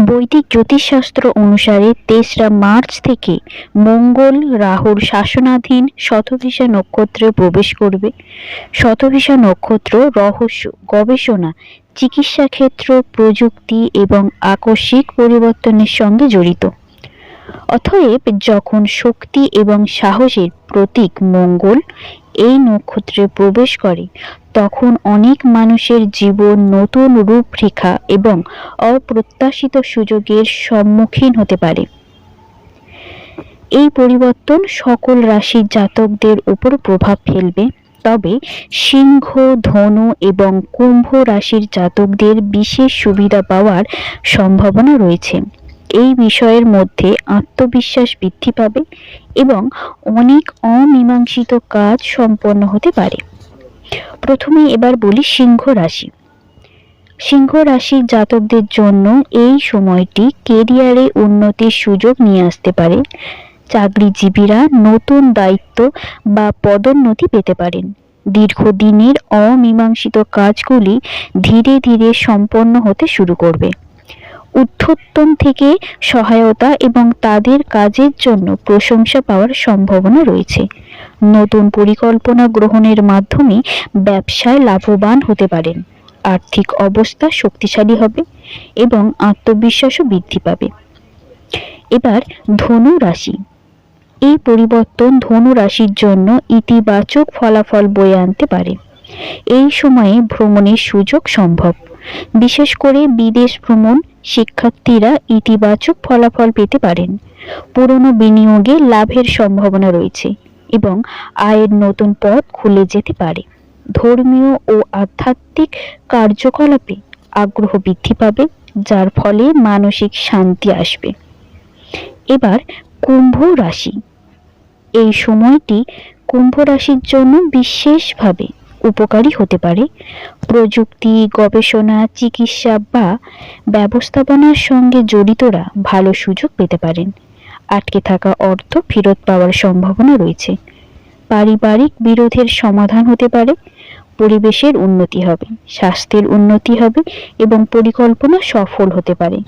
বৈদিক জ্যোতিষশাস্ত্র অনুসারে ৩রা মার্চ থেকে মঙ্গল রাহুর শাসনাধীন শতভিষা নক্ষত্রে প্রবেশ করবে। শতভিষা নক্ষত্র রহস্য, গবেষণা, চিকিৎসা ক্ষেত্র, প্রযুক্তি এবং আকস্মিক পরিবর্তনের সঙ্গে জড়িত। অতএব যখন শক্তি এবং সাহসের প্রতীক মঙ্গল এই নক্ষত্রে প্রবেশ করে, তখন অনেক মানুষের জীবন নতুন রূপরেখা এবং অপ্রত্যাশিত সুযোগের সম্মুখীন হতে পারে। এই পরিবর্তন সকল রাশির জাতকদের উপর প্রভাব ফেলবে, তবে সিংহ, ধনু এবং কুম্ভ রাশির জাতকদের বিশেষ সুবিধা পাওয়ার সম্ভাবনা রয়েছে। এই বিষয়ের মধ্যে আত্মবিশ্বাস বৃদ্ধি পাবে এবং অনেক অমীমাংসিত কাজ সম্পন্ন হতে পারে। প্রথমে এবার বলি সিংহ রাশি। সিংহ রাশির জাতকদের জন্য এই সময়টি কেরিয়ারে উন্নতির সুযোগ নিয়ে আসতে পারে। চাকরিজীবীরা নতুন দায়িত্ব বা পদোন্নতি পেতে পারেন। দীর্ঘদিনের অমীমাংসিত কাজগুলি ধীরে ধীরে সম্পন্ন হতে শুরু করবে। ঊর্ধ্বতন থেকে সহায়তা এবং তাদের কাজের জন্য প্রশংসা পাওয়ার সম্ভাবনা রয়েছে। নতুন পরিকল্পনা গ্রহণের মাধ্যমে ব্যবসায় লাভবান হতে পারেন। আর্থিক অবস্থা শক্তিশালী হবে এবং আত্মবিশ্বাসও বৃদ্ধি পাবে। এবার ধনু রাশি। এই পরিবর্তন ধনু রাশির জন্য ইতিবাচক ফলাফল বয়ে আনতে পারে। এই সময়ে ভ্রমণের সুযোগ সম্ভব, বিশেষ করে বিদেশ ভ্রমণ। শিক্ষার্থীরা ইতিবাচক ফলাফল পেতে পারেন। পুরনো বিনিয়োগে লাভের সম্ভাবনা রয়েছে এবং আয়ের নতুন পথ খুলে যেতে পারে। ধর্মীয় ও আধ্যাত্মিক কার্যকলাপে আগ্রহ বৃদ্ধি পাবে, যার ফলে মানসিক শান্তি আসবে। এবার কুম্ভ রাশি। এই সময়টি কুম্ভ রাশির জন্য বিশেষভাবে উপকারী হতে পারে। প্রযুক্তি, গবেষণা, চিকিৎসা বা ব্যবস্থাপনার সঙ্গে জড়িতরা ভালো সুযোগ পেতে পারেন। আটকে থাকা অর্থ ফেরত পাওয়ার সম্ভাবনা রয়েছে। পারিবারিক বিরোধের সমাধান হতে পারে। পরিবেশের উন্নতি হবে, স্বাস্থ্যের উন্নতি হবে এবং পরিকল্পনা সফল হতে পারে।